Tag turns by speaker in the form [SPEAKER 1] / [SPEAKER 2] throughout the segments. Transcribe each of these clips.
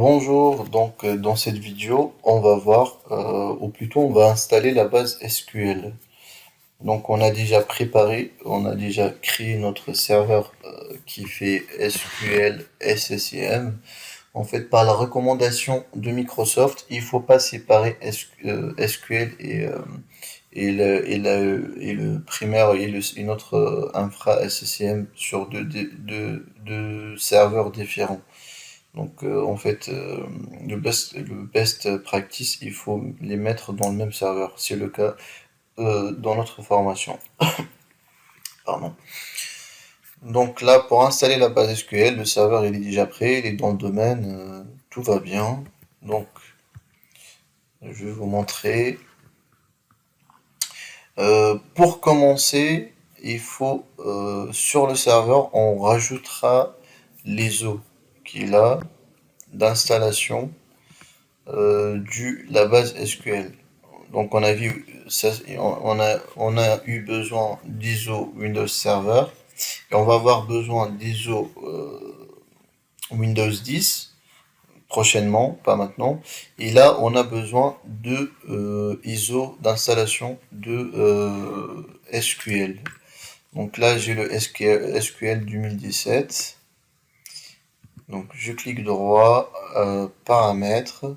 [SPEAKER 1] Bonjour, dans cette vidéo, on va voir, ou plutôt on va installer la base SQL. Donc on a déjà préparé, on a déjà créé notre serveur qui fait SQL SSIM. En fait, par la recommandation de Microsoft, il faut pas séparer SQL et le primaire et notre infra SSIM sur deux serveurs différents. Donc en fait, le best practice, il faut les mettre dans le même serveur. C'est le cas dans notre formation. Pardon. Donc là, pour installer la base SQL, le serveur il est déjà prêt, il est dans le domaine, tout va bien. Donc je vais vous montrer. Pour commencer, il faut sur le serveur, on rajoutera les eaux qu'il a d'installation du la base SQL. Donc on a vu ça, on a eu besoin d'ISO Windows Server et on va avoir besoin d'ISO Windows 10 prochainement, pas maintenant. Et là on a besoin de ISO d'installation de SQL. Donc là j'ai le SQL 2017. Donc je clique droit, paramètres.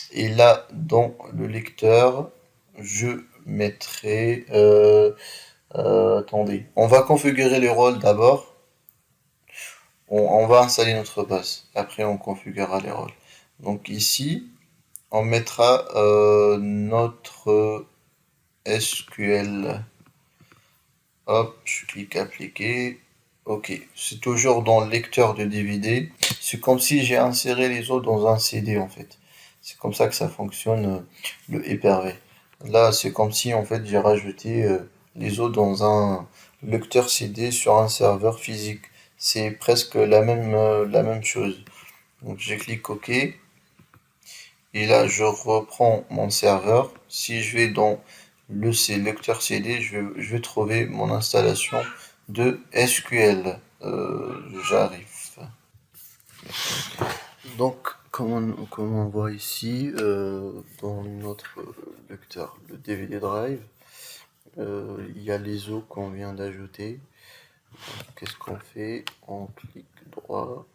[SPEAKER 1] Et là, dans le lecteur, je mettrai... attendez, on va configurer les rôles d'abord. On va installer notre base. Après, on configurera les rôles. Donc ici, on mettra notre SQL. Hop, je clique appliquer. Ok, c'est toujours dans le lecteur de DVD. C'est comme si j'ai inséré les autres dans un CD en fait. C'est comme ça que ça fonctionne le Hyper-V. Là, c'est comme si en fait j'ai rajouté les autres dans un lecteur CD sur un serveur physique. C'est presque la même chose. Donc je clique OK. Et là, je reprends mon serveur. Si je vais dans le lecteur CD, je vais trouver mon installation de SQL. J'arrive. Donc, comme on voit ici, dans notre lecteur, le DVD Drive, il y a les eaux qu'on vient d'ajouter. Qu'est-ce qu'on fait? On clique droit,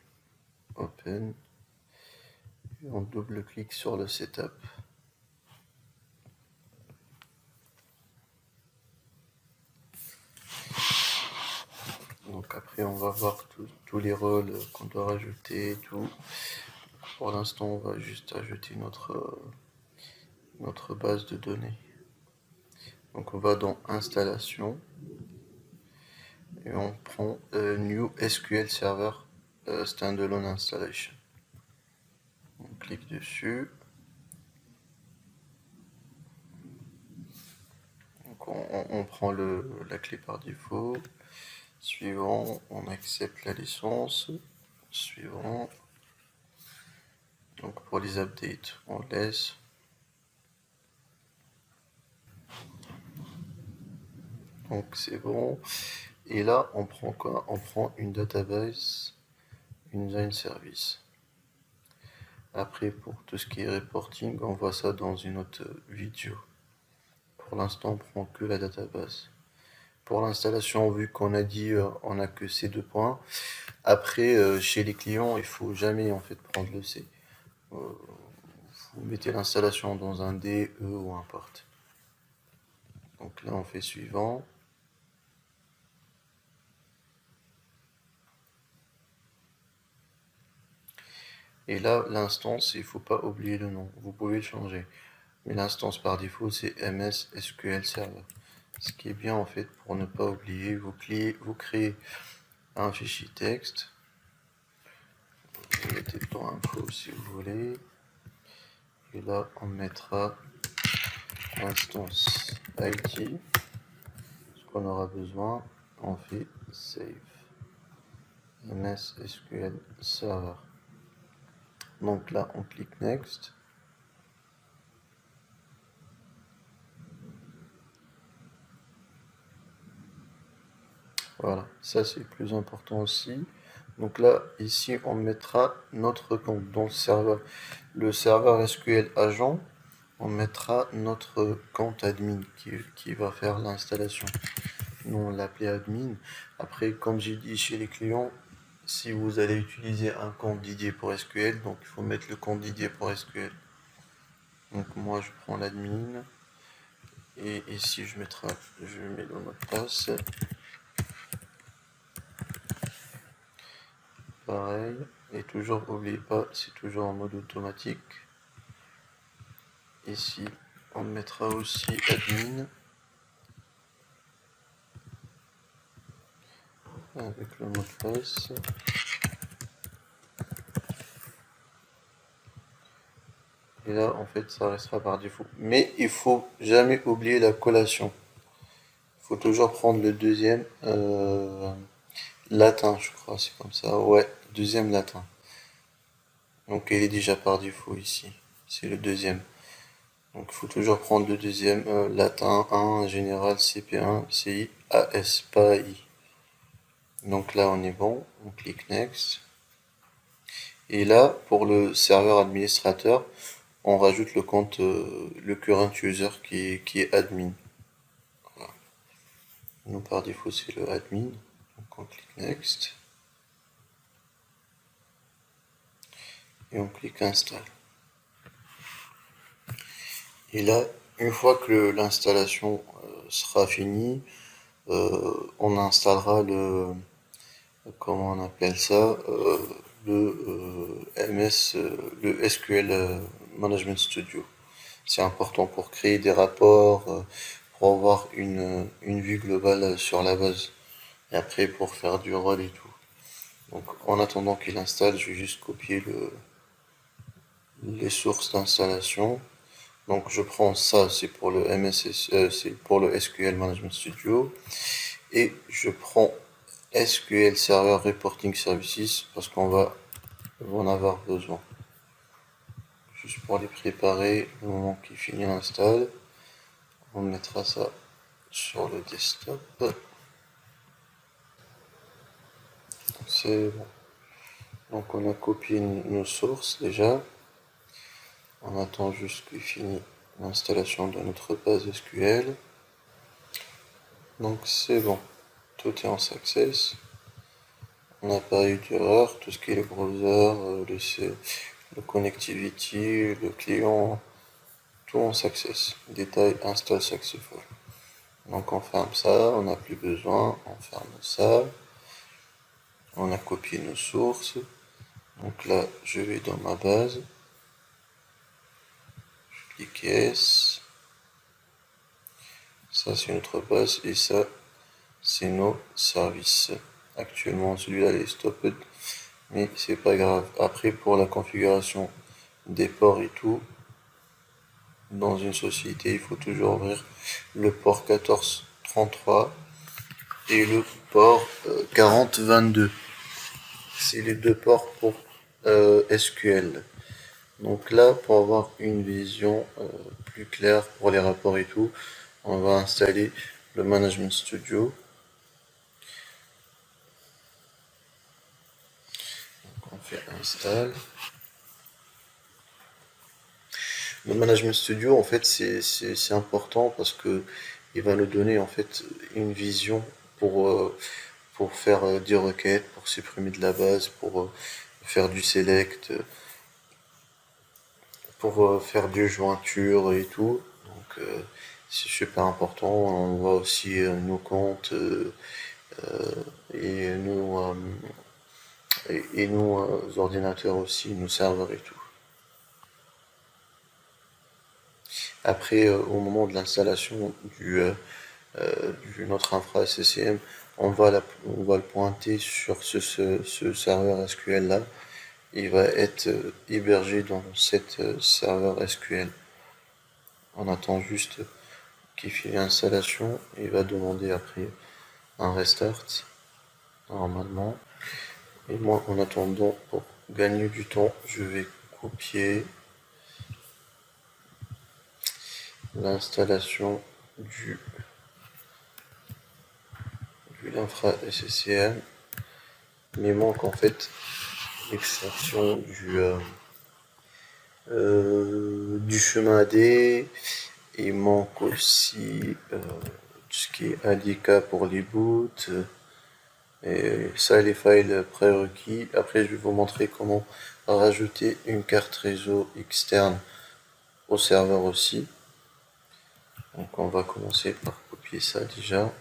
[SPEAKER 1] Open, et on double-clique sur le Setup. Donc après on va voir tous les rôles qu'on doit rajouter, tout. Pour l'instant on va juste ajouter notre base de données. Donc on va dans installation et on prend New SQL Server Standalone Installation. On clique dessus. Donc on prend la clé par défaut. Suivant, on accepte la licence. Suivant. Donc pour les updates, on laisse. Donc c'est bon. Et là, on prend quoi? On prend une database, une design service. Après, pour tout ce qui est reporting, on voit ça dans une autre vidéo. Pour l'instant, on prend que la database. Pour l'installation, vu qu'on a dit on a que ces deux points. Après, chez les clients, il faut jamais en fait prendre le C. Vous mettez l'installation dans un D, E ou un port. Donc là, on fait suivant. Et là, l'instance, il ne faut pas oublier le nom. Vous pouvez le changer. Mais l'instance par défaut, c'est MS SQL Server. Ce qui est bien en fait, pour ne pas oublier, vous créez un fichier texte. Vous mettez dans info si vous voulez. Et là, on mettra instance IT. Ce qu'on aura besoin, on fait save. MS SQL Server. Donc là, on clique Next. Voilà, ça c'est le plus important aussi. Donc là, ici, on mettra notre compte dans le serveur SQL agent. On mettra notre compte admin qui va faire l'installation. Nous, on l'appelait admin. Après, comme j'ai dit chez les clients, si vous allez utiliser un compte dédié pour SQL, donc il faut mettre le compte dédié pour SQL. Donc moi, je prends l'admin. Et ici, je mets le mot de passe. Pareil. Et toujours, n'oubliez pas, c'est toujours en mode automatique. Ici, on mettra aussi admin. Avec le mot de passe. Et là, en fait, ça restera par défaut. Mais il faut jamais oublier la collation. Il faut toujours prendre le deuxième latin, je crois, c'est comme ça. Ouais, deuxième latin. Donc, il est déjà par défaut ici. C'est le deuxième. Donc, il faut toujours prendre le deuxième latin 1, général, CP1, CI, AS, pas AI. Donc là, on est bon. On clique Next. Et là, pour le serveur administrateur, on rajoute le compte, le current user qui est admin. Voilà. Nous, par défaut, c'est le admin. Donc on clique Next. Et on clique Install. Et là, une fois que l'installation sera finie, on installera comment on appelle ça, le SQL Management Studio. C'est important pour créer des rapports, pour avoir une vue globale sur la base. Et après, pour faire du rôle et tout. Donc, en attendant qu'il installe, je vais juste copier les sources d'installation. Donc, je prends ça, c'est pour le c'est pour le SQL Management Studio. Et je prends SQL Server Reporting Services parce qu'on va en avoir besoin. Juste pour les préparer, au moment qu'il finit l'install, on mettra ça sur le desktop. C'est bon. Donc on a copié nos sources déjà. On attend juste qu'il finisse l'installation de notre base SQL. Donc c'est bon. Tout est en success. On n'a pas eu d'erreur. Tout ce qui est le browser, le connectivity, le client, tout en success. Détail install successful. Donc on ferme ça, on n'a plus besoin, on ferme ça. On a copié nos sources. Donc là, je vais dans ma base. Je clique Yes. Ça, c'est notre base et ça, c'est nos services. Actuellement, celui-là est stopped, mais c'est pas grave. Après, pour la configuration des ports et tout, dans une société, il faut toujours ouvrir le port 1433 et le port 4022. C'est les deux ports pour SQL. Donc là, pour avoir une vision plus claire pour les rapports et tout, on va installer le Management Studio. Donc on fait install. Le Management Studio, en fait, c'est important parce que il va nous donner en fait une vision pour faire des requêtes, pour supprimer de la base, pour faire du select, pour faire du jointure et tout. Donc c'est super important. On voit aussi nos comptes et nos ordinateurs aussi, nos serveurs et tout. Après, au moment de l'installation notre infra SCCM, on va le pointer sur ce serveur SQL là. Il va être hébergé dans cette serveur SQL. On attend juste qu'il finisse l'installation. Il va demander après un restart, normalement. Et moi, en attendant, pour gagner du temps, je vais copier l'installation de l'infra SCCM Mais il manque en fait l'extraction du chemin AD. Il manque aussi tout ce qui est indica pour les boots. Et ça, les files prérequis. Après, je vais vous montrer comment rajouter une carte réseau externe au serveur aussi. Donc, on va commencer par copier ça déjà.